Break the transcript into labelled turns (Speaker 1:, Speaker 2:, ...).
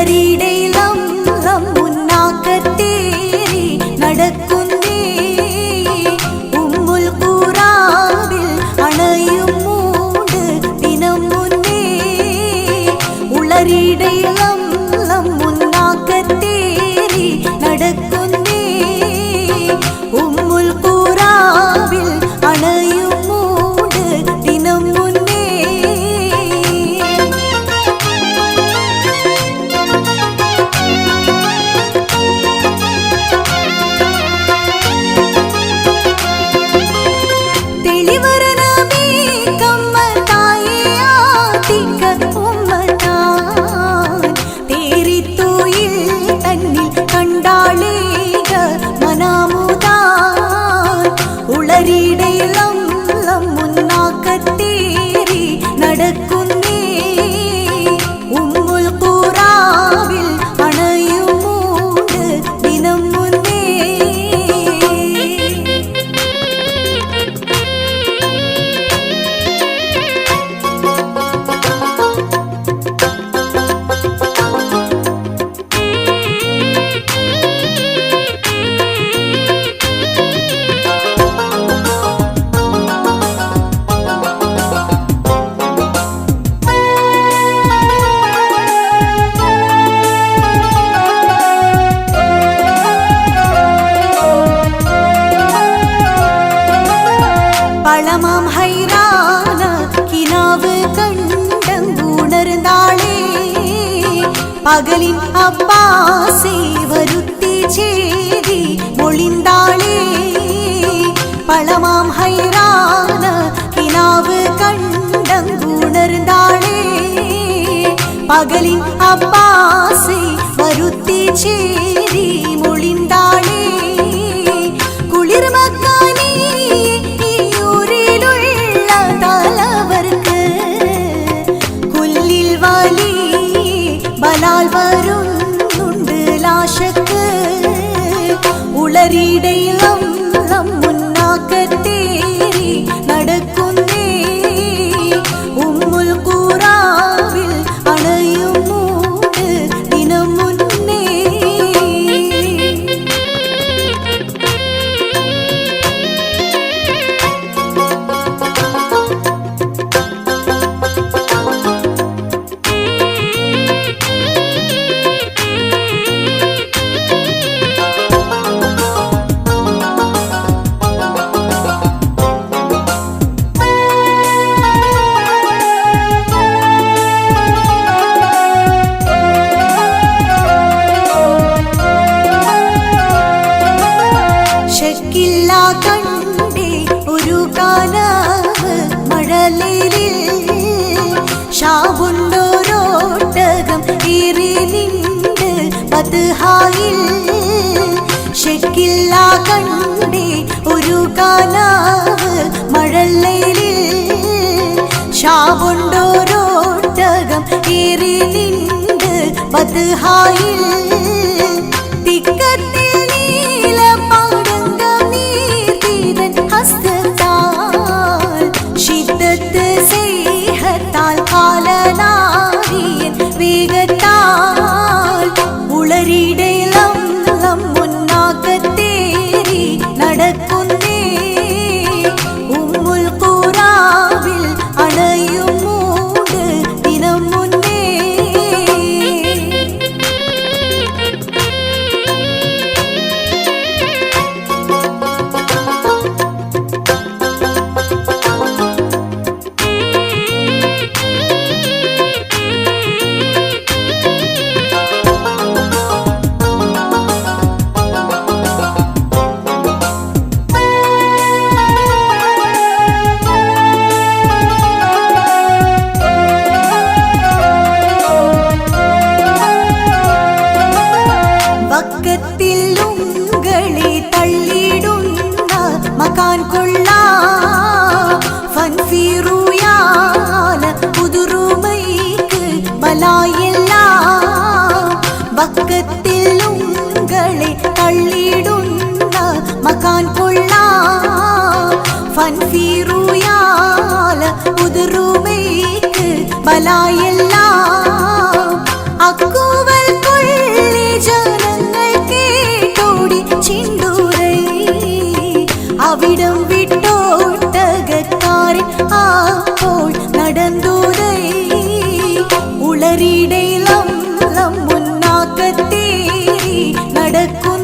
Speaker 1: ഉളരിടയിലം മുന്നാക്കത്തേറി നടക്കുന്നേ ഉമ്മുൽ ഖുറാവിൽ അണയും മൂട് ദിനം മുന്നേ ഉളരിടയിലം മുന്നാക്കത്തേറി നടക്കുന്നേ ഉമ്മുൽ ഖുറാവിൽ അണയും മൂട് ദിനം മുന്നേ ഉളരിടയിലം മുന്നാക്കത്തേറി നടക്കുന്നേ ഉമ്മുൽ ഖുറാവിൽ അണയും മൂട് ദിനം മുന്നേ പളമാം ഹൈറാന കിനാവ് കണ്ടങ്ങുണർന്നാളേ പകലിൻ അബ്ബാസെ വരുത്തി ചേരി മൊളിന്താളേ പളമാം ഹൈറാന കിനാവ് കണ്ടങ്ങുണർന്നാളേ പകലിൻ അബ്ബാസെ വരുത്തി ചേരി മൊളിന്താളേ കുളിർമക്കാനേ ബലാൽ വരുന്നുണ്ട് ലാശക്ക് ഉളരിടയിലം മുന്നാക്കത്തേറി നടക്കുന്നേ ഉമ്മുൽ ഖുറാവിൽ അണയും മൂട് ദിനം മുന്നേ കണ്ടേ ഒരു കാലവ് മഴലേലിൽ ഷാബുണ്ടോരോട്ടകം ഏറി നിണ്ട് പത്ഹായിൽ ഷെക്കില്ല കണ്ടേ ഒരു കാലവ് മഴലേലിൽ ഷാബുണ്ടോരോട്ടകം ഏറി നിണ്ട് പത്ഹായിൽ തിക്കത്തിൽ ഉളരിടയിലം മുന്നാക്കത്തേറി നടക്കുന്നേ ഉമ്മുൽ ഖുറാവിൽ അണയും മൂട് ദിനം മുന്നേ തൂവൽ കൊള്ളി ജനങ്ങൾ കേട്ടോടി ചിണ്ടൂരൈ അവിടം വിട്ടോട്ടകക്കാരൻ അപ്പോൾ നടന്തൂരൈ ഉളറിടയിലം മുന്നാക്കത്തേറി നടക്കു